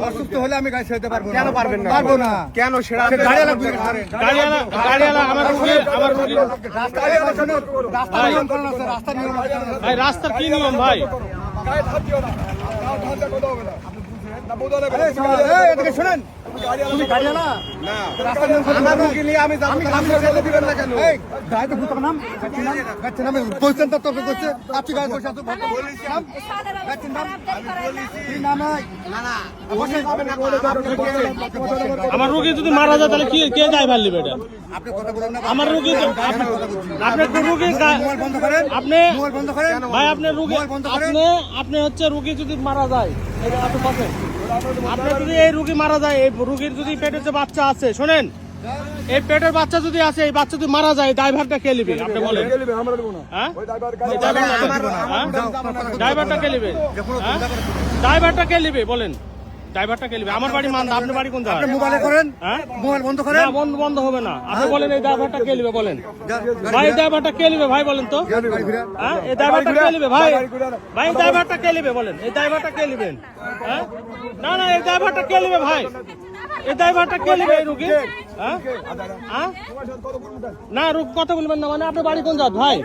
অসুস্থ হলে আমি গাড়ি ছেড়ে পারবো কেন পারবেন না? পারবো না কেন সেরা রাস্তার কি নিয়ম ভাই? শোনেন তুমি গাড়িওয়ালা আমার রোগী যদি মারা যায় তাহলে কে দায়ভার নেবে এটা? আমার রোগী আপনার রোগী আপনি ভাই আপনার রোগী আপনি হচ্ছে রোগী যদি মারা যায় আপনার যদি এই রোগী মারা যায়, এই রোগীর যদি পেটের যে বাচ্চা আছে, শোনেন এই পেটের বাচ্চা যদি আছে, এই বাচ্চা যদি মারা যায় ড্রাইভারটা কে নেবে আপনি বলেন? ড্রাইভারটা কে নেবে? ড্রাইভারটা কে নেবে বলেন? ড্রাইভারটা কে নেবে? আমার বাড়ি মান্দা, আপনার বাড়ি কোন জায়গায়? মোবাইল করেন, মোবাইল বন্ধ করেন। বন্ধ হবে না। আপনি বলেন এই ড্রাইভারটা কে নেবে বলেন? ভাই এই ড্রাইভারটা কে নেবে ভাই বলেন তো? এই ড্রাইভারটা কে নেবে ভাই? ভাই এই ড্রাইভারটা কে নেবে বলেন? এই ড্রাইভারটা কে নেবেন? না এই ড্রাইভারটা কে নেবে ভাই? এই ড্রাইভারটা কে নেবে এই রুগী? না রুগ কথা বলবেন না, মানে আপনার বাড়ি কোন জাত ভাই?